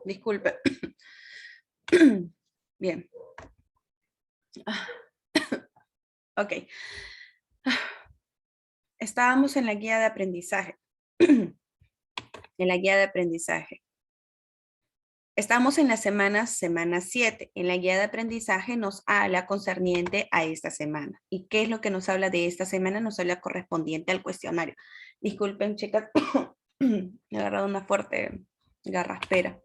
Disculpe. Bien. Ok. Estábamos en la guía de aprendizaje. En la guía de aprendizaje. Estamos en la semana 7. En la guía de aprendizaje nos habla concerniente a esta semana. ¿Y qué es lo que nos habla de esta semana? Nos habla correspondiente al cuestionario. Disculpen, chicas. Me he agarrado una fuerte garraspera.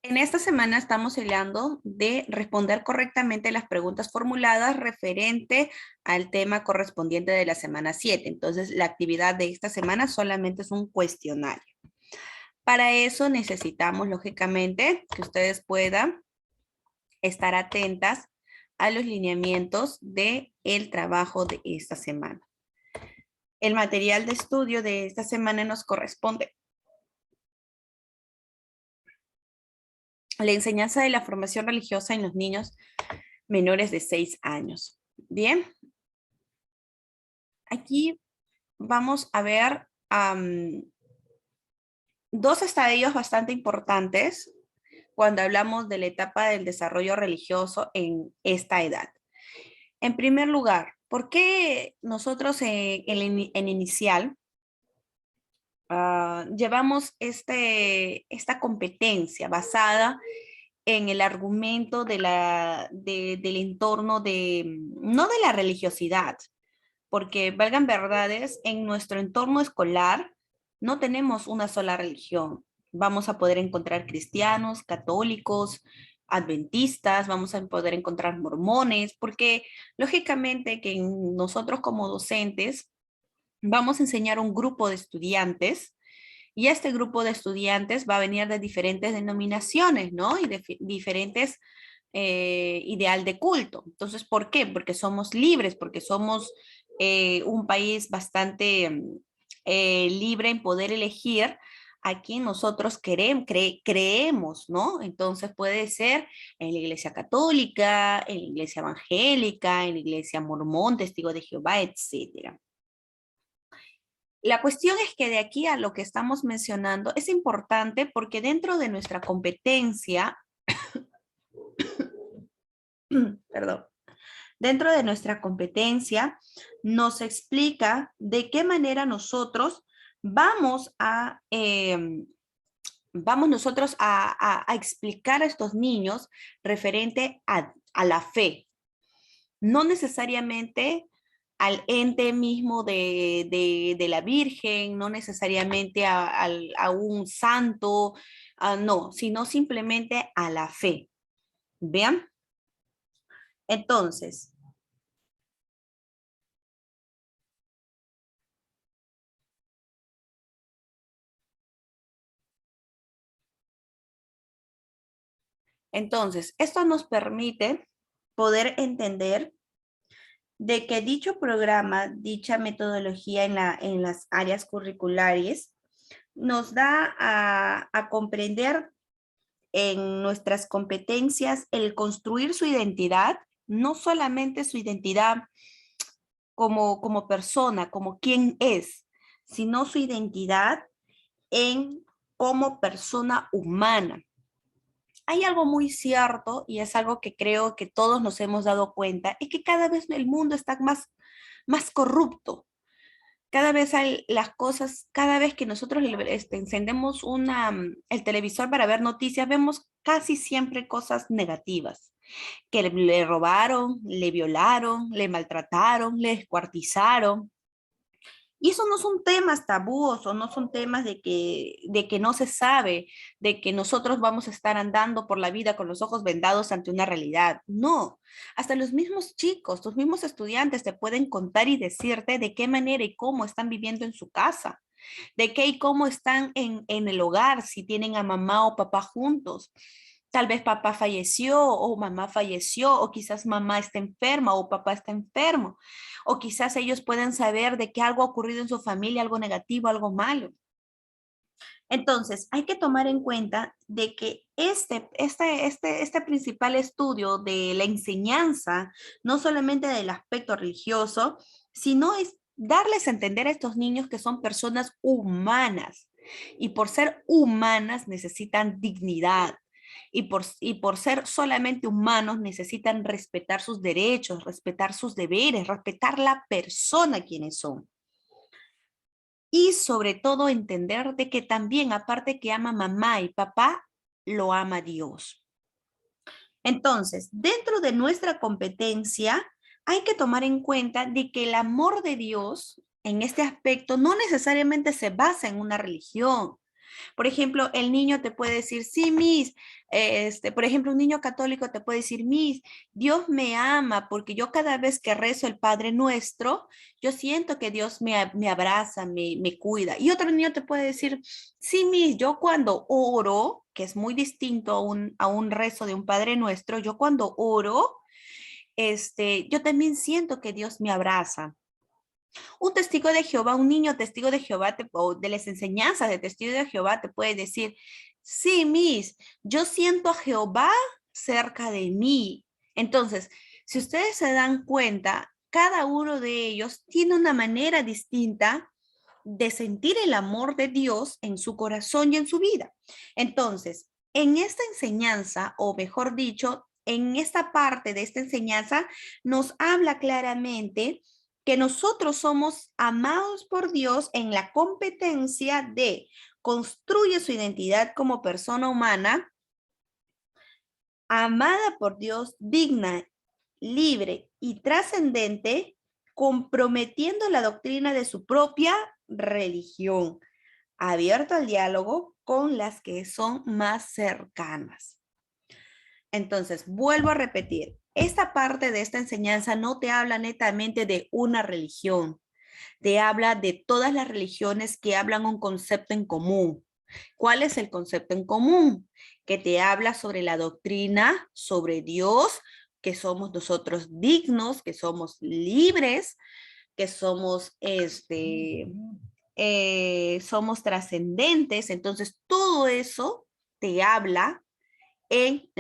En esta semana estamos hablando de responder correctamente las preguntas formuladas referente al tema correspondiente de la semana 7. Entonces, la actividad de esta semana solamente es un cuestionario. Para eso necesitamos, lógicamente, que ustedes puedan estar atentas a los lineamientos del trabajo de esta semana. El material de estudio de esta semana nos corresponde la enseñanza de la formación religiosa en los niños menores de 6 años. Bien. Aquí vamos a ver dos estadios bastante importantes cuando hablamos de la etapa del desarrollo religioso en esta edad. En primer lugar, ¿por qué nosotros en inicial llevamos esta competencia basada en el argumento del entorno no de la religiosidad, porque valgan verdades, en nuestro entorno escolar no tenemos una sola religión. Vamos a poder encontrar cristianos, católicos, adventistas, vamos a poder encontrar mormones, porque lógicamente que nosotros como docentes vamos a enseñar a un grupo de estudiantes y este grupo de estudiantes va a venir de diferentes denominaciones, ¿no? Y de diferentes ideal de culto. Entonces, ¿por qué? Porque somos libres, porque somos un país bastante libre en poder elegir a quien nosotros creemos, ¿no? Entonces puede ser en la iglesia católica, en la iglesia evangélica, en la iglesia mormón, testigo de Jehová, etcétera. La cuestión es que de aquí a lo que estamos mencionando es importante porque dentro de nuestra competencia, perdón, dentro de nuestra competencia nos explica de qué manera nosotros vamos nosotros a explicar a estos niños referente a la fe. No necesariamente al ente mismo de la Virgen, no necesariamente a un santo, no, sino simplemente a la fe. ¿Vean? Entonces, esto nos permite poder entender de que dicho programa, dicha metodología en las áreas curriculares, nos da a comprender en nuestras competencias el construir su identidad, no solamente su identidad como persona, como quién es, sino su identidad como persona humana. Hay algo muy cierto y es algo que creo que todos nos hemos dado cuenta, es que cada vez el mundo está más corrupto. Cada vez hay las cosas, cada vez que nosotros encendemos el televisor para ver noticias, vemos casi siempre cosas negativas, que le robaron, le violaron, le maltrataron, le descuartizaron. Y eso no son temas tabúos o no son temas de que no se sabe, de que nosotros vamos a estar andando por la vida con los ojos vendados ante una realidad. No, hasta los mismos chicos, los mismos estudiantes te pueden contar y decirte de qué manera y cómo están viviendo en su casa, de qué y cómo están en el hogar, si tienen a mamá o papá juntos. Tal vez papá falleció o mamá falleció o quizás mamá está enferma o papá está enfermo o quizás ellos pueden saber de que algo ha ocurrido en su familia, algo negativo, algo malo. Entonces, hay que tomar en cuenta de que este principal estudio de la enseñanza, no solamente del aspecto religioso, sino es darles a entender a estos niños que son personas humanas, Y por ser humanas necesitan dignidad. Y por ser solamente humanos necesitan respetar sus derechos, respetar sus deberes, respetar la persona quienes son. Y sobre todo entender de que también, aparte que ama mamá y papá, lo ama Dios. Entonces, dentro de nuestra competencia, hay que tomar en cuenta de que el amor de Dios en este aspecto no necesariamente se basa en una religión. Por ejemplo, el niño te puede decir, sí, Miss, por ejemplo, un niño católico te puede decir, Miss, Dios me ama porque yo cada vez que rezo el Padre Nuestro, yo siento que Dios me abraza, me cuida. Y otro niño te puede decir, sí, Miss, yo cuando oro, que es muy distinto a un rezo de un Padre Nuestro, yo cuando oro, yo también siento que Dios me abraza. Un testigo de Jehová, un niño testigo de Jehová o de las enseñanzas de testigo de Jehová te puede decir, sí, Miss, yo siento a Jehová cerca de mí. Entonces, si ustedes se dan cuenta, cada uno de ellos tiene una manera distinta de sentir el amor de Dios en su corazón y en su vida. Entonces, en esta enseñanza, o mejor dicho, en esta parte de esta enseñanza, nos habla claramente que nosotros somos amados por Dios en la competencia de construye su identidad como persona humana, amada por Dios, digna, libre y trascendente, comprometiendo la doctrina de su propia religión, abierto al diálogo con las que son más cercanas. Entonces, vuelvo a repetir, esta parte de esta enseñanza no te habla netamente de una religión, te habla de todas las religiones que hablan un concepto en común. ¿Cuál es el concepto en común? Que te habla sobre la doctrina, sobre Dios, que somos nosotros dignos, que somos libres, que somos trascendentes. Entonces, todo eso te habla en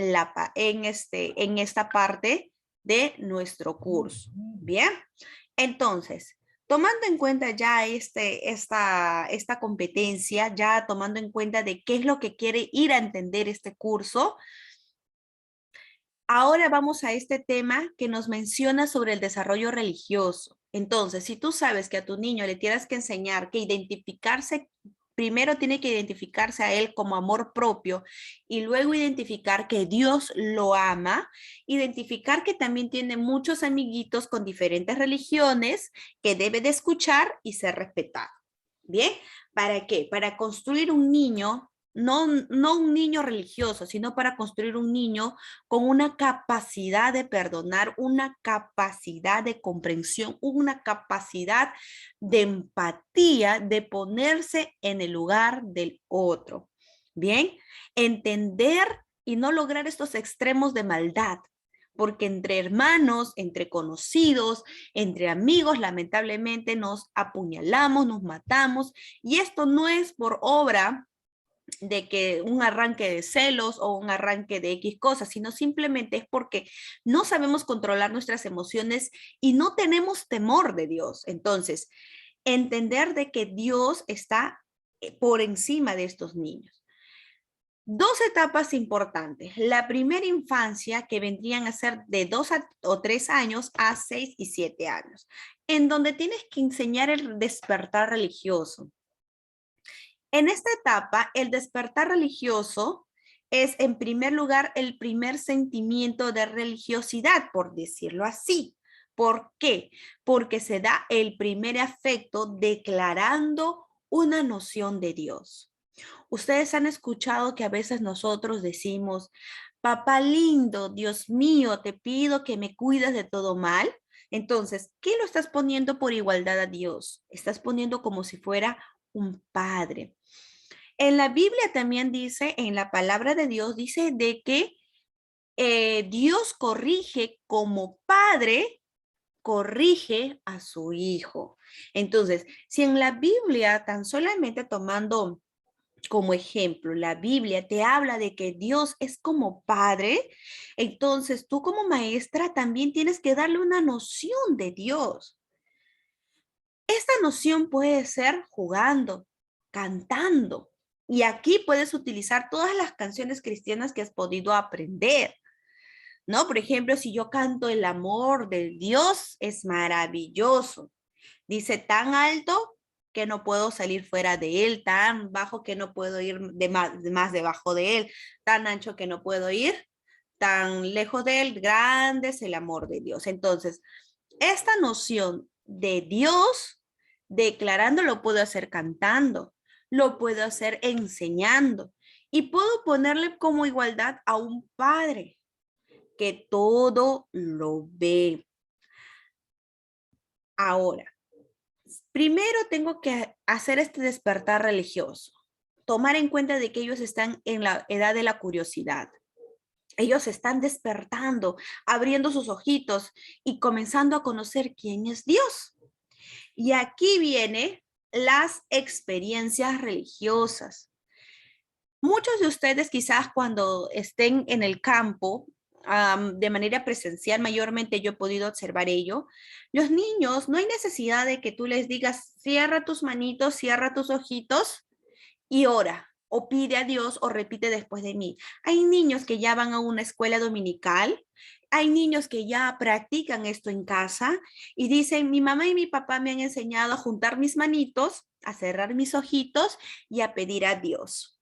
esta parte de nuestro curso. Bien, entonces, tomando en cuenta ya esta competencia, ya tomando en cuenta de qué es lo que quiere ir a entender este curso, ahora vamos a este tema que nos menciona sobre el desarrollo religioso. Entonces, si tú sabes que a tu niño le tienes que enseñar que identificarse, primero tiene que identificarse a él como amor propio y luego identificar que Dios lo ama, identificar que también tiene muchos amiguitos con diferentes religiones que debe de escuchar y ser respetado. ¿Bien? ¿Para qué? Para construir un niño, no un niño religioso, sino para construir un niño con una capacidad de perdonar, una capacidad de comprensión, una capacidad de empatía, de ponerse en el lugar del otro. Bien, entender y no lograr estos extremos de maldad, porque entre hermanos, entre conocidos, entre amigos, lamentablemente nos apuñalamos, nos matamos, y esto no es por obra de que un arranque de celos o un arranque de X cosas, sino simplemente es porque no sabemos controlar nuestras emociones y no tenemos temor de Dios. Entonces, entender de que Dios está por encima de estos niños. Dos etapas importantes. La primera infancia, que vendrían a ser de 2 o 3 años a 6 y 7 años, en donde tienes que enseñar el despertar religioso. En esta etapa, el despertar religioso es, en primer lugar, el primer sentimiento de religiosidad, por decirlo así. ¿Por qué? Porque se da el primer afecto declarando una noción de Dios. Ustedes han escuchado que a veces nosotros decimos, papá lindo, Dios mío, te pido que me cuides de todo mal. Entonces, ¿qué lo estás poniendo por igualdad a Dios? Estás poniendo como si fuera un padre. En la Biblia también dice, en la palabra de Dios, dice de que Dios corrige como padre, corrige a su hijo. Entonces, si en la Biblia, tan solamente tomando como ejemplo, la Biblia te habla de que Dios es como padre, entonces tú como maestra también tienes que darle una noción de Dios. Esta noción puede ser jugando, cantando. Y aquí puedes utilizar todas las canciones cristianas que has podido aprender, ¿no? Por ejemplo, si yo canto el amor de Dios, es maravilloso. Dice, tan alto que no puedo salir fuera de él, tan bajo que no puedo ir más debajo de él, tan ancho que no puedo ir, tan lejos de él, grande es el amor de Dios. Entonces, esta noción de Dios, declarando, lo puedo hacer cantando, lo puedo hacer enseñando y puedo ponerle como igualdad a un padre que todo lo ve. Ahora, primero tengo que hacer este despertar religioso, tomar en cuenta de que ellos están en la edad de la curiosidad. Ellos están despertando, abriendo sus ojitos y comenzando a conocer quién es Dios. Y aquí vienen las experiencias religiosas. Muchos de ustedes quizás cuando estén en el campo, de manera presencial, mayormente yo he podido observar ello, los niños, no hay necesidad de que tú les digas, cierra tus manitos, cierra tus ojitos y ora, o pide a Dios, o repite después de mí. Hay niños que ya van a una escuela dominical, hay niños que ya practican esto en casa y dicen, mi mamá y mi papá me han enseñado a juntar mis manitos, a cerrar mis ojitos y a pedir a Dios.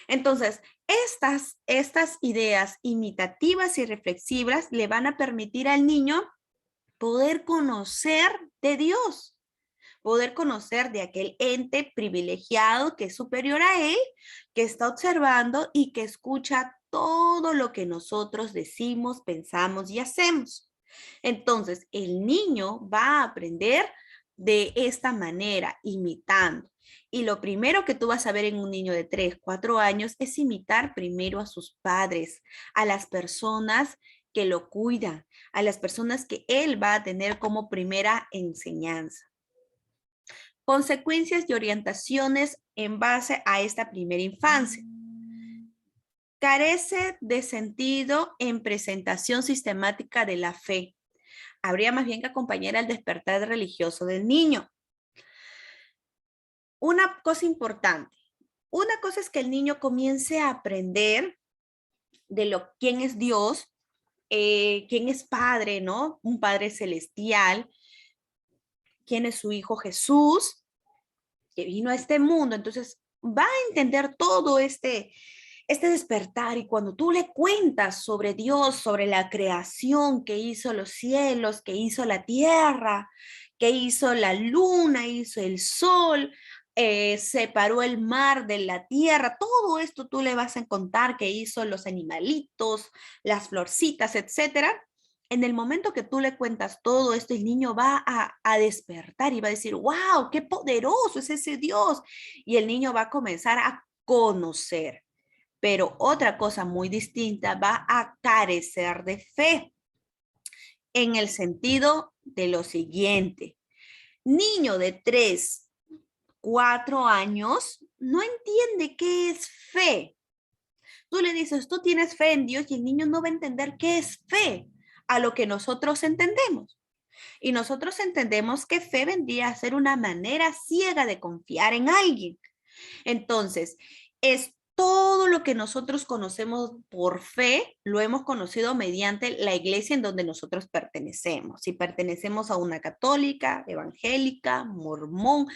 Entonces, estas ideas imitativas y reflexivas le van a permitir al niño poder conocer de Dios, poder conocer de aquel ente privilegiado que es superior a él, que está observando y que escucha todo lo que nosotros decimos, pensamos y hacemos. Entonces, el niño va a aprender de esta manera, imitando. Y lo primero que tú vas a ver en un niño de 3, 4 años es imitar primero a sus padres, a las personas que lo cuidan, a las personas que él va a tener como primera enseñanza. Consecuencias y orientaciones en base a esta primera infancia. Carece de sentido en presentación sistemática de la fe. Habría más bien que acompañar al despertar religioso del niño. Una cosa importante. Una cosa es que el niño comience a aprender de quién es Dios, quién es Padre, ¿no? Un Padre celestial, quién es su Hijo Jesús, que vino a este mundo. Entonces, va a entender todo este despertar, y cuando tú le cuentas sobre Dios, sobre la creación, que hizo los cielos, que hizo la tierra, que hizo la luna, hizo el sol, separó el mar de la tierra, todo esto tú le vas a contar, que hizo los animalitos, las florcitas, etcétera. En el momento que tú le cuentas todo esto, el niño va a despertar y va a decir, wow, qué poderoso es ese Dios. Y el niño va a comenzar a conocer. Pero otra cosa muy distinta, va a carecer de fe en el sentido de lo siguiente. Niño de 3, 4 años no entiende qué es fe. Tú le dices, tú tienes fe en Dios, y el niño no va a entender qué es fe a lo que nosotros entendemos. Y nosotros entendemos que fe vendría a ser una manera ciega de confiar en alguien. Entonces, es todo lo que nosotros conocemos por fe, lo hemos conocido mediante la iglesia en donde nosotros pertenecemos. Si pertenecemos a una católica, evangélica, mormón,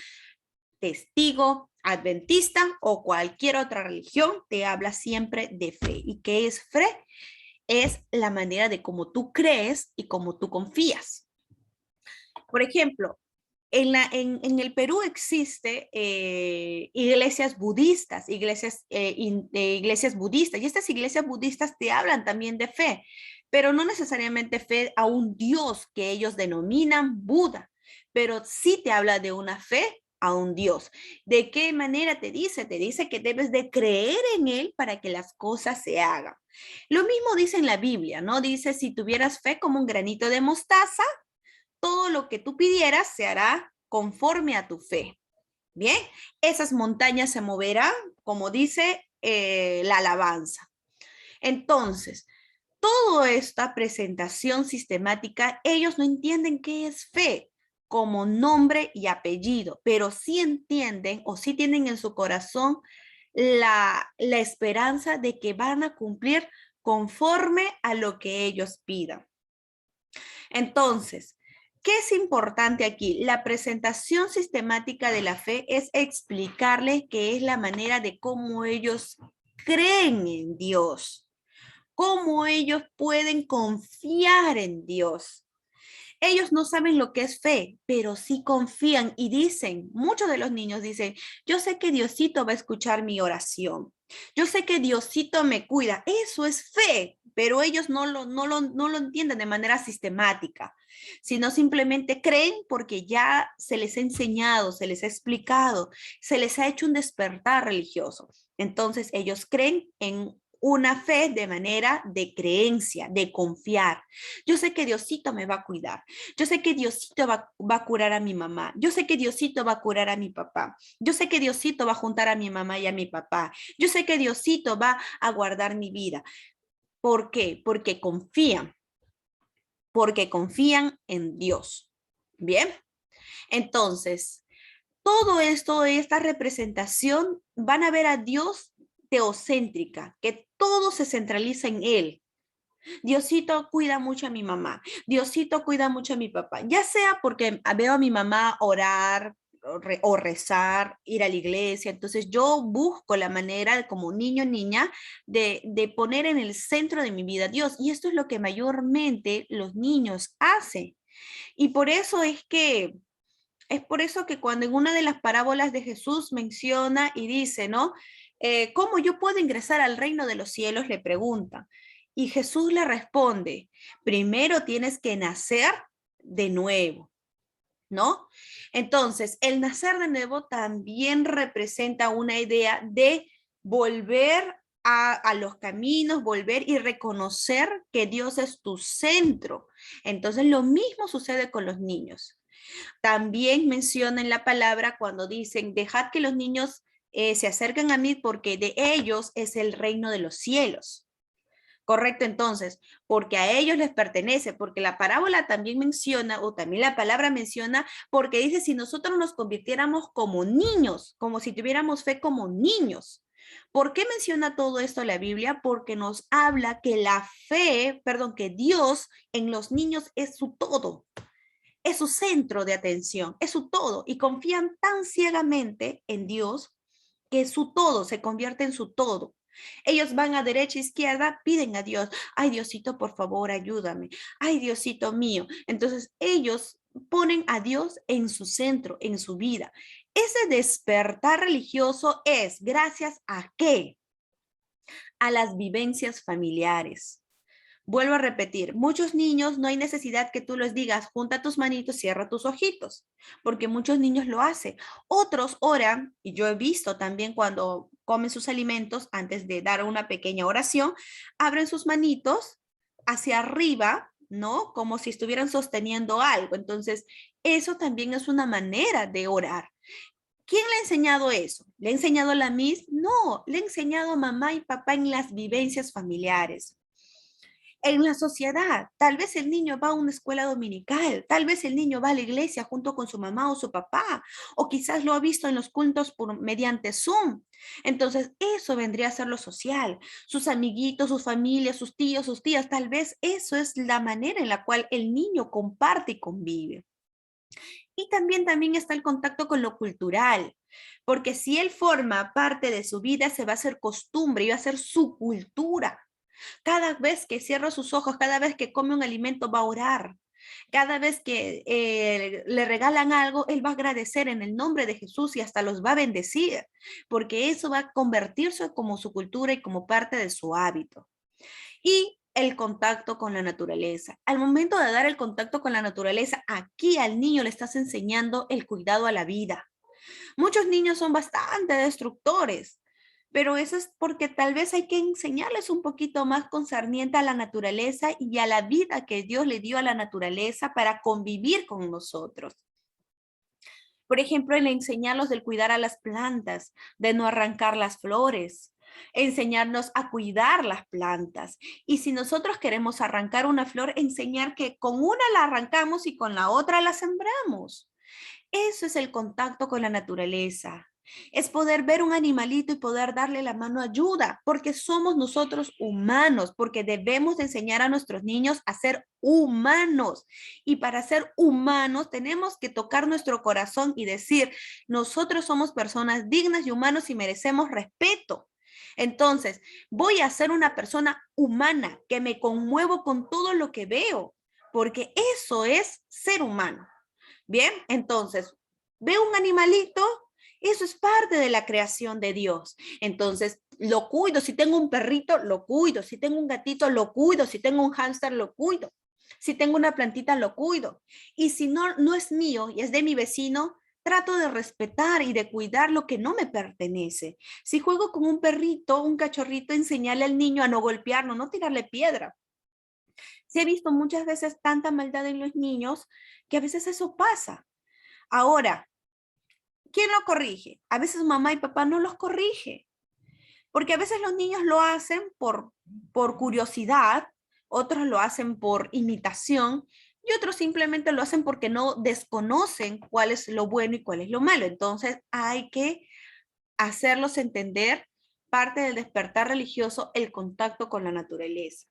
testigo, adventista o cualquier otra religión, te habla siempre de fe. ¿Y qué es fe? Es la manera de cómo tú crees y cómo tú confías. Por ejemplo, en el Perú existe iglesias budistas, iglesias budistas, y estas iglesias budistas te hablan también de fe, pero no necesariamente fe a un Dios que ellos denominan Buda, pero sí te habla de una fe a un Dios. ¿De qué manera te dice? Te dice que debes de creer en Él para que las cosas se hagan. Lo mismo dice en la Biblia, ¿no? Dice, si tuvieras fe como un granito de mostaza, todo lo que tú pidieras se hará conforme a tu fe. Bien, esas montañas se moverán, como dice la alabanza. Entonces, toda esta presentación sistemática, ellos no entienden qué es fe. como nombre y apellido, pero sí entienden o sí tienen en su corazón la esperanza de que van a cumplir conforme a lo que ellos pidan. Entonces, ¿qué es importante aquí? La presentación sistemática de la fe es explicarles qué es la manera de cómo ellos creen en Dios, cómo ellos pueden confiar en Dios. Ellos no saben lo que es fe, pero sí confían y dicen, muchos de los niños dicen, yo sé que Diosito va a escuchar mi oración. Yo sé que Diosito me cuida. Eso es fe, pero ellos no lo entienden de manera sistemática, sino simplemente creen porque ya se les ha enseñado, se les ha explicado, se les ha hecho un despertar religioso. Entonces ellos creen en una fe de manera de creencia, de confiar. Yo sé que Diosito me va a cuidar. Yo sé que Diosito va a curar a mi mamá. Yo sé que Diosito va a curar a mi papá. Yo sé que Diosito va a juntar a mi mamá y a mi papá. Yo sé que Diosito va a guardar mi vida. ¿Por qué? Porque confían en Dios. Bien, entonces, todo esto, esta representación, van a ver a Dios teocéntrica, que todo se centraliza en Él. Diosito cuida mucho a mi mamá, Diosito cuida mucho a mi papá, ya sea porque veo a mi mamá orar o rezar, ir a la iglesia, entonces yo busco la manera como niño o niña de poner en el centro de mi vida a Dios y esto es lo que mayormente los niños hacen. Y es por eso que cuando en una de las parábolas de Jesús menciona y dice, ¿no? ¿Cómo yo puedo ingresar al reino de los cielos? Le pregunta. Y Jesús le responde, primero tienes que nacer de nuevo, ¿no? Entonces, el nacer de nuevo también representa una idea de volver a los caminos, volver y reconocer que Dios es tu centro. Entonces, lo mismo sucede con los niños. También menciona en la palabra cuando dicen, dejad que los niños se acerquen a mí porque de ellos es el reino de los cielos. Correcto, entonces, porque a ellos les pertenece, porque la parábola también menciona, o también la palabra menciona, porque dice, si nosotros nos convirtiéramos como niños, como si tuviéramos fe como niños. ¿Por qué menciona todo esto la Biblia? Porque nos habla que la fe, perdón, que Dios en los niños es su todo, es su centro de atención, es su todo, y confían tan ciegamente en Dios que su todo se convierte en su todo. Ellos van a derecha, izquierda, piden a Dios, ay Diosito, por favor, ayúdame, ay Diosito mío. Entonces ellos ponen a Dios en su centro, en su vida. Ese despertar religioso es gracias a qué? A las vivencias familiares. Vuelvo a repetir, muchos niños no hay necesidad que tú les digas, junta tus manitos, cierra tus ojitos, porque muchos niños lo hacen. Otros oran, y yo he visto también cuando comen sus alimentos, antes de dar una pequeña oración, abren sus manitos hacia arriba, ¿no? Como si estuvieran sosteniendo algo. Entonces, eso también es una manera de orar. ¿Quién le ha enseñado eso? ¿Le ha enseñado la Miss? No, le ha enseñado mamá y papá en las vivencias familiares. En la sociedad, tal vez el niño va a una escuela dominical, tal vez el niño va a la iglesia junto con su mamá o su papá, o quizás lo ha visto en los cultos mediante Zoom. Entonces, eso vendría a ser lo social. Sus amiguitos, sus familias, sus tíos, sus tías, tal vez eso es la manera en la cual el niño comparte y convive. Y también está el contacto con lo cultural, porque si él forma parte de su vida, se va a hacer costumbre y va a ser su cultura. Cada vez que cierra sus ojos, cada vez que come un alimento, va a orar. Cada vez que le regalan algo, él va a agradecer en el nombre de Jesús y hasta los va a bendecir, porque eso va a convertirse como su cultura y como parte de su hábito. Y el contacto con la naturaleza. Al momento de dar el contacto con la naturaleza, aquí al niño le estás enseñando el cuidado a la vida. Muchos niños son bastante destructores, pero eso es porque tal vez hay que enseñarles un poquito más concerniente a la naturaleza y a la vida que Dios le dio a la naturaleza para convivir con nosotros. Por ejemplo, el enseñarlos del cuidar a las plantas, de no arrancar las flores, enseñarnos a cuidar las plantas. Y si nosotros queremos arrancar una flor, enseñar que con una la arrancamos y con la otra la sembramos. Eso es el contacto con la naturaleza. Es poder ver un animalito y poder darle la mano ayuda, porque somos nosotros humanos, porque debemos de enseñar a nuestros niños a ser humanos. Y para ser humanos tenemos que tocar nuestro corazón y decir, nosotros somos personas dignas y humanos y merecemos respeto. Entonces, voy a ser una persona humana, que me conmuevo con todo lo que veo, porque eso es ser humano. Bien, entonces, veo un animalito, eso es parte de la creación de Dios. Entonces, lo cuido. Si tengo un perrito, lo cuido. Si tengo un gatito, lo cuido. Si tengo un hámster, lo cuido. Si tengo una plantita, lo cuido. Y si no es mío y es de mi vecino, trato de respetar y de cuidar lo que no me pertenece. Si juego con un perrito, un cachorrito, enseñarle al niño a no golpearlo, no tirarle piedra. Sí he visto muchas veces tanta maldad en los niños que a veces eso pasa. Ahora, ¿quién lo corrige? A veces mamá y papá no los corrige, porque a veces los niños lo hacen por curiosidad, otros lo hacen por imitación y otros simplemente lo hacen porque no desconocen cuál es lo bueno y cuál es lo malo. Entonces hay que hacerlos entender parte del despertar religioso, el contacto con la naturaleza.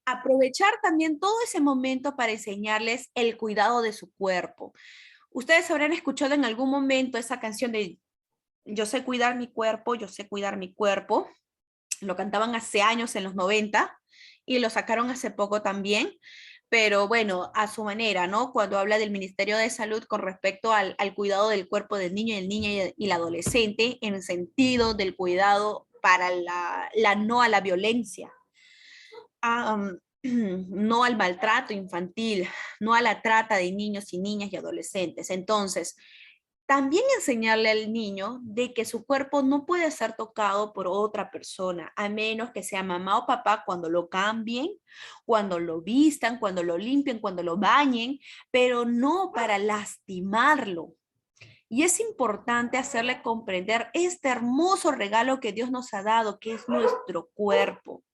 Aprovechar también todo ese momento para enseñarles el cuidado de su cuerpo. Ustedes habrán escuchado en algún momento esa canción de Yo sé cuidar mi cuerpo, yo sé cuidar mi cuerpo. Lo cantaban hace años, en los 90, y lo sacaron hace poco también, pero bueno, a su manera, ¿no? Cuando habla del Ministerio de Salud con respecto al cuidado del cuerpo del niño y el niña y el adolescente, en el sentido del cuidado para la no a la violencia. No al maltrato infantil, no a la trata de niños y niñas y adolescentes. Entonces, también enseñarle al niño de que su cuerpo no puede ser tocado por otra persona, a menos que sea mamá o papá cuando lo cambien, cuando lo vistan, cuando lo limpien, cuando lo bañen, pero no para lastimarlo. Y es importante hacerle comprender este hermoso regalo que Dios nos ha dado, que es nuestro cuerpo.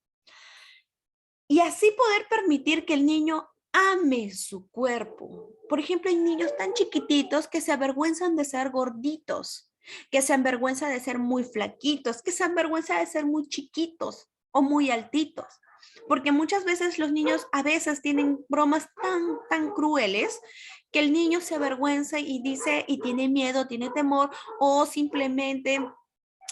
Y así poder permitir que el niño ame su cuerpo. Por ejemplo, hay niños tan chiquititos que se avergüenzan de ser gorditos, que se avergüenzan de ser muy flaquitos, que se avergüenzan de ser muy chiquitos o muy altitos. Porque muchas veces los niños a veces tienen bromas tan crueles que el niño se avergüenza y dice y tiene miedo, tiene temor o simplemente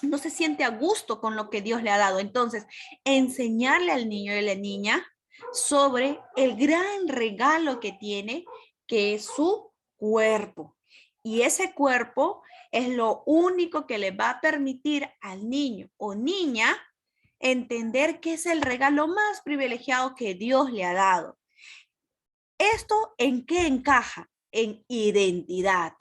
no se siente a gusto con lo que Dios le ha dado. Entonces, enseñarle al niño y a la niña sobre el gran regalo que tiene, que es su cuerpo. Y ese cuerpo es lo único que le va a permitir al niño o niña entender que es el regalo más privilegiado que Dios le ha dado. ¿Esto en qué encaja? En identidad.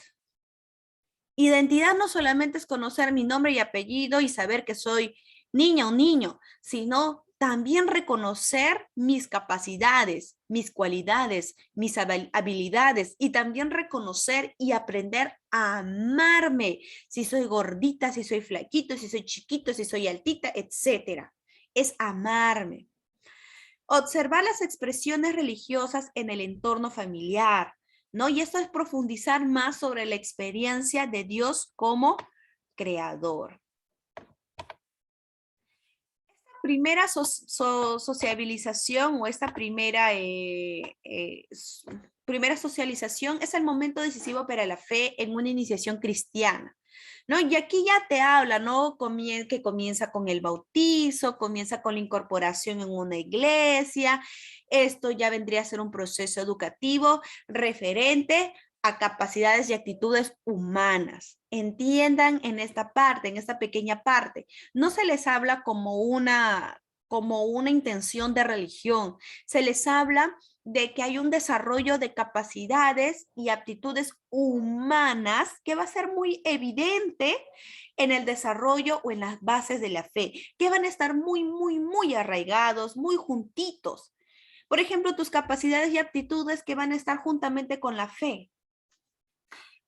Identidad no solamente es conocer mi nombre y apellido y saber que soy niña o niño, sino también reconocer mis capacidades, mis cualidades, mis habilidades y también reconocer y aprender a amarme. Si soy gordita, si soy flaquito, si soy chiquito, si soy altita, etcétera. Es amarme. Observar las expresiones religiosas en el entorno familiar, ¿no? Y esto es profundizar más sobre la experiencia de Dios como creador. Esta primera sociabilización o esta primera socialización es el momento decisivo para la fe en una iniciación cristiana, ¿no? Y aquí ya te habla, ¿no? Que comienza con el bautizo, comienza con la incorporación en una iglesia. Esto ya vendría a ser un proceso educativo referente a capacidades y actitudes humanas. Entiendan en esta parte, en esta pequeña parte, no se les habla como una intención de religión, se les habla de que hay un desarrollo de capacidades y aptitudes humanas que va a ser muy evidente en el desarrollo o en las bases de la fe, que van a estar muy arraigados, muy juntitos. Por ejemplo, tus capacidades y aptitudes que van a estar juntamente con la fe.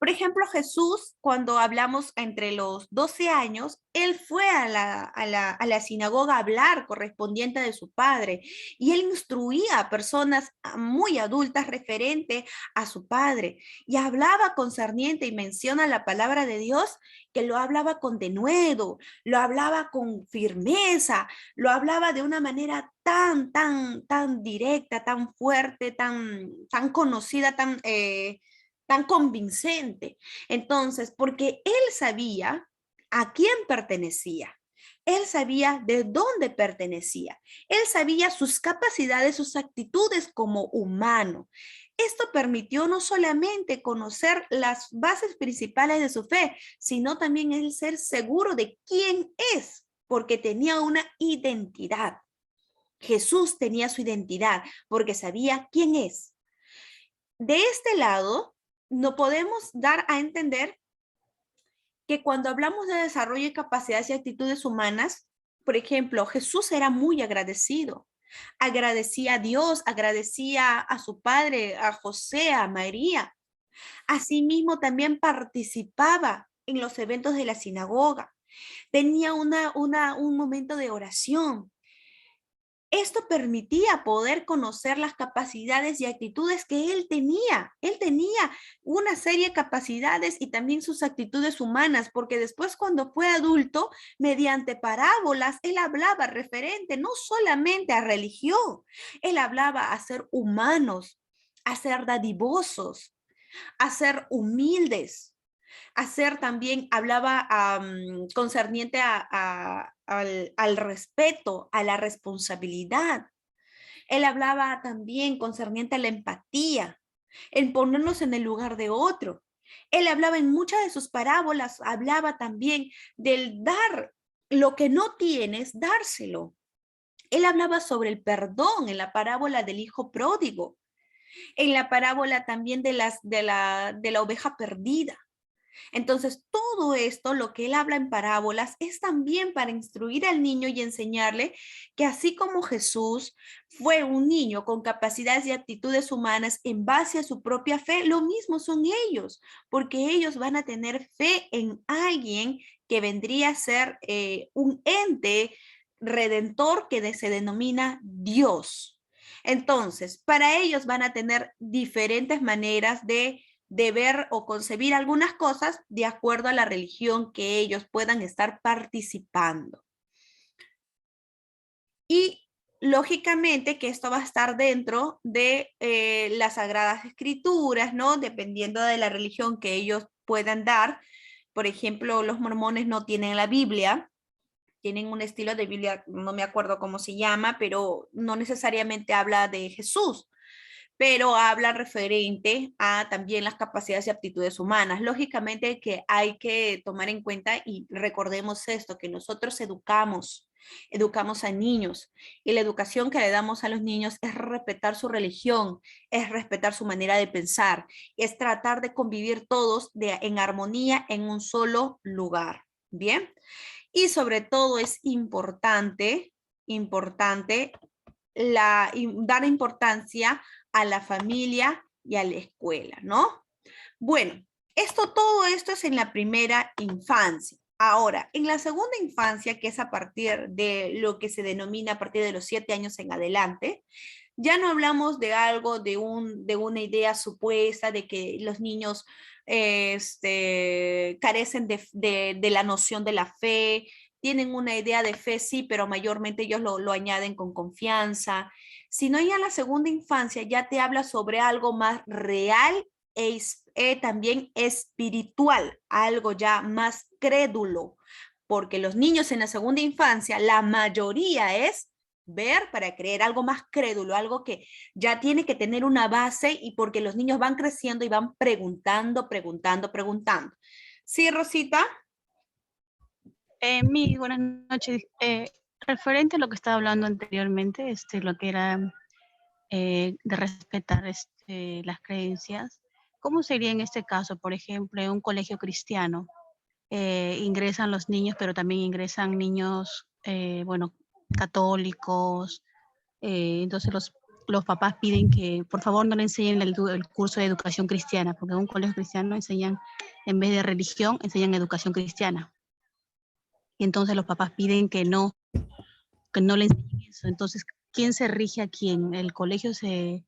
Por ejemplo, Jesús, cuando hablamos entre los 12 años, él fue a la sinagoga a hablar correspondiente de su padre y él instruía a personas muy adultas referente a su padre y hablaba concerniente y menciona la palabra de Dios que lo hablaba con denuedo, lo hablaba con firmeza, lo hablaba de una manera tan directa, tan fuerte, tan conocida, tan convincente. Entonces, porque él sabía a quién pertenecía. Él sabía de dónde pertenecía. Él sabía sus capacidades, sus actitudes como humano. Esto permitió no solamente conocer las bases principales de su fe, sino también el ser seguro de quién es, porque tenía una identidad. Jesús tenía su identidad porque sabía quién es. De este lado, no podemos dar a entender que cuando hablamos de desarrollo y capacidades y actitudes humanas, por ejemplo, Jesús era muy agradecido. Agradecía a Dios, agradecía a su padre, a José, a María. Asimismo, también participaba en los eventos de la sinagoga. Tenía un momento de oración. Esto permitía poder conocer las capacidades y actitudes que él tenía. Él tenía una serie de capacidades y también sus actitudes humanas, porque después cuando fue adulto, mediante parábolas, él hablaba referente no solamente a religión, él hablaba a ser humanos, a ser dadivosos, a ser humildes, hacer también, hablaba concerniente al respeto, a la responsabilidad. Él hablaba también concerniente a la empatía, en ponernos en el lugar de otro. Él hablaba en muchas de sus parábolas, hablaba también del dar lo que no tienes, dárselo. Él hablaba sobre el perdón en la parábola del hijo pródigo, en la parábola también de la oveja perdida. Entonces, todo esto, lo que él habla en parábolas, es también para instruir al niño y enseñarle que así como Jesús fue un niño con capacidades y actitudes humanas en base a su propia fe, lo mismo son ellos, porque ellos van a tener fe en alguien que vendría a ser un ente redentor que se denomina Dios. Entonces, para ellos van a tener diferentes maneras de ver o concebir algunas cosas de acuerdo a la religión que ellos puedan estar participando. Y lógicamente que esto va a estar dentro de las Sagradas Escrituras, ¿no? Dependiendo de la religión que ellos puedan dar. Por ejemplo, los mormones no tienen la Biblia, tienen un estilo de Biblia, no me acuerdo cómo se llama, pero no necesariamente habla de Jesús, pero habla referente a también las capacidades y aptitudes humanas. Lógicamente que hay que tomar en cuenta y recordemos esto, que nosotros educamos a niños y la educación que le damos a los niños es respetar su religión, es respetar su manera de pensar, es tratar de convivir todos en armonía en un solo lugar. Bien, y sobre todo es importante dar importancia a la familia y a la escuela, ¿no? Bueno, todo esto es en la primera infancia. Ahora, en la segunda infancia, que es a partir de lo que se denomina a partir de los 7 años en adelante, ya no hablamos de algo, de una idea supuesta de que los niños carecen de la noción de la fe, tienen una idea de fe, sí, pero mayormente ellos lo añaden con confianza. Sino ya en la segunda infancia ya te habla sobre algo más real también espiritual, algo ya más crédulo, porque los niños en la segunda infancia, la mayoría es ver para creer, algo más crédulo, algo que ya tiene que tener una base y porque los niños van creciendo y van preguntando. ¿Sí, Rosita? Buenas noches. Referente a lo que estaba hablando anteriormente, lo que era de respetar las creencias, ¿cómo sería en este caso, por ejemplo, en un colegio cristiano? Ingresan los niños, pero también ingresan niños, bueno, católicos, entonces los papás piden que por favor no le enseñen el curso de educación cristiana, porque en un colegio cristiano enseñan, en vez de religión, enseñan educación cristiana. Y entonces los papás piden que no le enseñen eso. Entonces, ¿quién se rige a quién? ¿El colegio se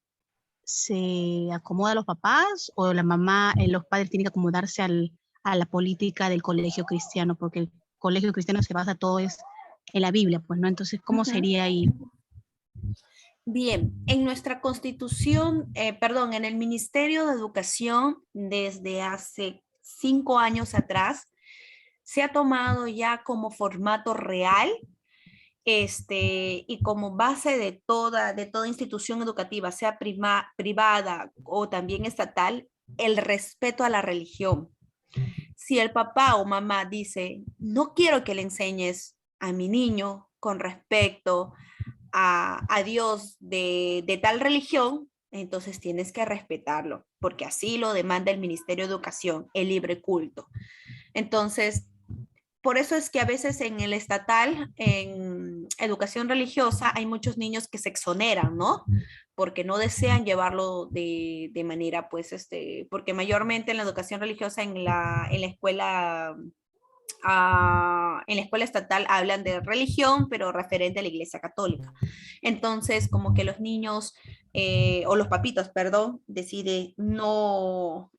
acomoda a los papás o la mamá, los padres tienen que acomodarse a la política del colegio cristiano? Porque el colegio cristiano se basa todo es en la Biblia, pues, ¿no? Entonces, ¿cómo Ujú. sería ahí? Bien, en nuestra constitución, perdón, en el Ministerio de Educación, desde hace 5 años atrás, se ha tomado ya como formato real y como base de toda institución educativa, sea privada o también estatal, el respeto a la religión. Si el papá o mamá dice, no quiero que le enseñes a mi niño con respecto a Dios de tal religión, entonces tienes que respetarlo, porque así lo demanda el Ministerio de Educación, el libre culto. Entonces, por eso es que a veces en el estatal, en educación religiosa, hay muchos niños que se exoneran, ¿no? Porque no desean llevarlo de manera, pues, porque mayormente en la educación religiosa, en la escuela en la escuela estatal hablan de religión, pero referente a la Iglesia Católica. Entonces, como que los niños, o los papitos, perdón, deciden no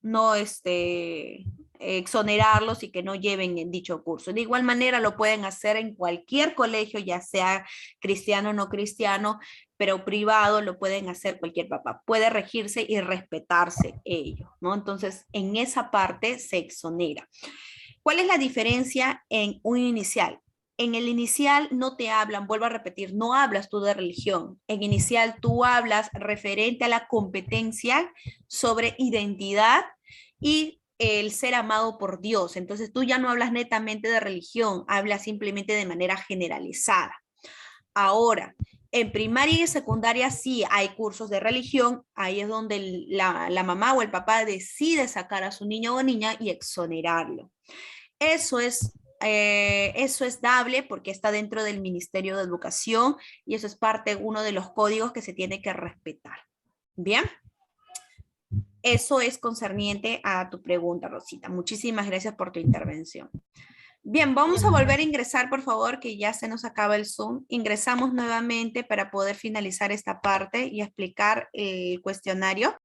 exonerarlos y que no lleven en dicho curso. De igual manera lo pueden hacer en cualquier colegio, ya sea cristiano o no cristiano, pero privado lo pueden hacer cualquier papá. Puede regirse y respetarse ello, ¿no? Entonces, en esa parte se exonera. ¿Cuál es la diferencia en un inicial? En el inicial no te hablan, vuelvo a repetir, no hablas tú de religión. En inicial tú hablas referente a la competencia sobre identidad y el ser amado por Dios. Entonces tú ya no hablas netamente de religión, hablas simplemente de manera generalizada. Ahora, en primaria y secundaria sí hay cursos de religión, ahí es donde la mamá o el papá decide sacar a su niño o niña y exonerarlo. Eso es dable porque está dentro del Ministerio de Educación y eso es parte, uno de los códigos que se tiene que respetar. Bien, eso es concerniente a tu pregunta, Rosita. Muchísimas gracias por tu intervención. Bien, vamos a volver a ingresar, por favor, que ya se nos acaba el Zoom. Ingresamos nuevamente para poder finalizar esta parte y explicar el cuestionario.